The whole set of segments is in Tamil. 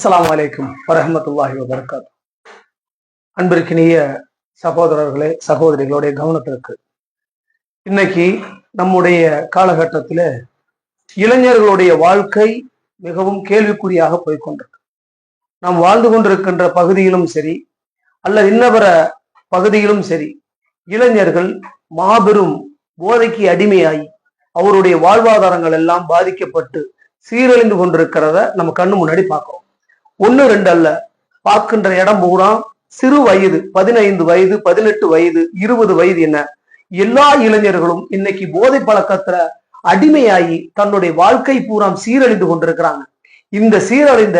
அஸ்ஸலாமு அலைக்கும் வரஹ்மத்துல்லாஹி வபரகாத்து. அன்பிற்கினிய சகோதரர்களே, சகோதரிகளுடைய கவனத்திற்கு, இன்னைக்கு நம்முடைய காலகட்டத்தில் இளைஞர்களுடைய வாழ்க்கை மிகவும் கேள்விக்குறியாக போய்கொண்டிருக்கு. நாம் வாழ்ந்து கொண்டிருக்கின்ற பகுதியிலும் சரி, அல்ல இன்னவர பகுதியிலும் சரி, இளைஞர்கள் மாபெரும் போதைக்கு அடிமையாகி அவருடைய வாழ்வாதாரங்கள் எல்லாம் பாதிக்கப்பட்டு சீரழிந்து கொண்டிருக்கிறத நம்ம கண்ணு முன்னாடி பார்க்கிறோம். 1-2 அல்ல, பார்க்கின்ற இடம் பூரா சிறு வயது, 15 வயது, 18 வயது, 20 வயது என எல்லா இளைஞர்களும் இன்னைக்கு போதை பழக்கத்துல அடிமையாகி தன்னுடைய வாழ்க்கை பூரா சீரழிந்து கொண்டிருக்கிறாங்க. இந்த சீரழிந்த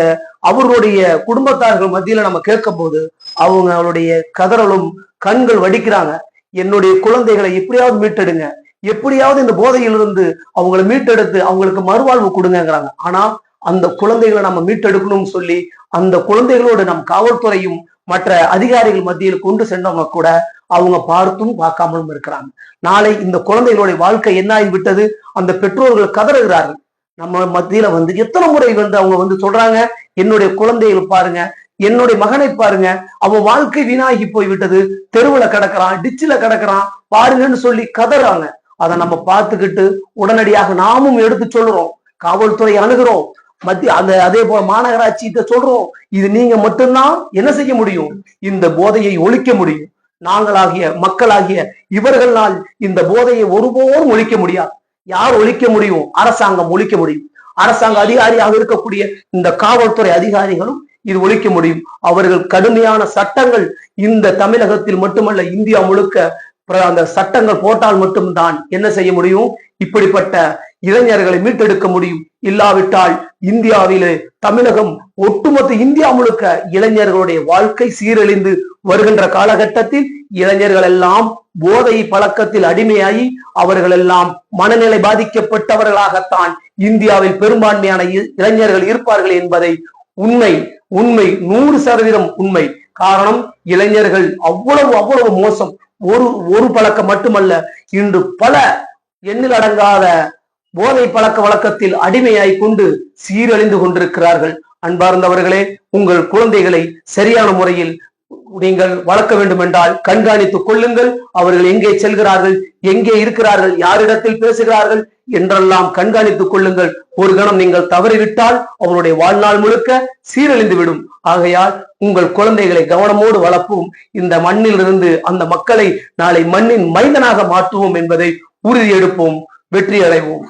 அவர்களுடைய குடும்பத்தார்கள் மத்தியில நம்ம கேட்கும் போது அவங்களுடைய கதறலும் கண்கள் வடிக்கிறாங்க. என்னுடைய குழந்தைகளை எப்படியாவது மீட்டெடுங்க, எப்படியாவது இந்த போதையிலிருந்து அவங்களை மீட்டெடுத்து அவங்களுக்கு மறுவாழ்வு கொடுங்கிறாங்க. ஆனா அந்த குழந்தைகளை நம்ம மீட்டெடுக்கணும்னு சொல்லி அந்த குழந்தைகளோடு நம் காவல்துறையும் மற்ற அதிகாரிகள் மத்தியில் கொண்டு சென்றவங்க கூட அவங்க பார்த்தும் பார்க்காமலும் இருக்கிறாங்க. நாளை இந்த குழந்தைகளுடைய வாழ்க்கை என்ன ஆகிவிட்டது? அந்த பெற்றோர்கள் கதறுகிறார்கள். நம்ம மத்தியில எத்தனை முறை அவங்க சொல்றாங்க, என்னுடைய குழந்தைகள் பாருங்க, என்னுடைய மகனை பாருங்க, அவன் வாழ்க்கை வீணாகி போய்விட்டது, தெருவுல கிடக்குறான், டிச்சில கிடக்குறான் பாருங்கன்னு சொல்லி கதறாங்க. அதை நம்ம பார்த்துக்கிட்டு உடனடியாக நாமும் எடுத்து சொல்றோம், காவல்துறை அணுகிறோம், அதே போல மாநகராட்சிகிட்ட சொல்றோம். இது நீங்க மட்டும்தான் என்ன செய்ய முடியும், இந்த போதையை ஒழிக்க முடியும். நாங்களாகிய மக்களாகிய இவர்களால் இந்த போதையை ஒருபோதும் ஒழிக்க முடியாது. யார் ஒழிக்க முடியும்? அரசாங்கம் ஒழிக்க முடியும். அரசாங்க அதிகாரியாக இருக்கக்கூடிய இந்த காவல்துறை அதிகாரிகளும் இது ஒழிக்க முடியும். அவர்கள் கடுமையான சட்டங்கள் இந்த தமிழகத்தில் மட்டுமல்ல இந்தியா முழுக்க அந்த சட்டங்கள் போட்டால் மட்டும்தான் என்ன செய்ய முடியும், இப்படிப்பட்ட இளைஞர்களை மீட்டெடுக்க முடியும். இல்லாவிட்டால் இந்தியாவிலே தமிழகம் ஒட்டுமொத்த இந்தியா முழுக்க இளைஞர்களுடைய வாழ்க்கை சீரழிந்து வருகின்ற காலகட்டத்தில் இளைஞர்கள் எல்லாம் போதை பழக்கத்தில் அடிமையாகி அவர்கள் எல்லாம் மனநிலை பாதிக்கப்பட்டவர்களாகத்தான் இந்தியாவில் பெரும்பான்மையான இளைஞர்கள் இருப்பார்கள் என்பதை உண்மை 100% உண்மை. காரணம், இளைஞர்கள் அவ்வளவு மோசம். ஒரு பழக்கம் மட்டுமல்ல, இன்று பல எண்ணில் அடங்காத போதை பழக்க வழக்கத்தில் அடிமையாய் கொண்டு சீரழிந்து கொண்டிருக்கிறார்கள். அன்பார்ந்தவர்களே, உங்கள் குழந்தைகளை சரியான முறையில் நீங்கள் வளர்க்க வேண்டும் என்றால் கண்காணித்துக் கொள்ளுங்கள். அவர்கள் எங்கே செல்கிறார்கள், எங்கே இருக்கிறார்கள், யாரிடத்தில் பேசுகிறார்கள் என்றெல்லாம் கண்காணித்துக் கொள்ளுங்கள். ஒரு கணம் நீங்கள் தவறிவிட்டால் அவருடைய வாழ்நாள் முழுக்க சீரழிந்து விடும். ஆகையால் உங்கள் குழந்தைகளை கவனமோடு வளர்ப்போம். இந்த மண்ணில் இருந்து அந்த மக்களை நாளை மண்ணின் மைந்தனாக மாற்றுவோம் என்பதை உறுதி எடுப்போம். வெற்றி அடைவோம்.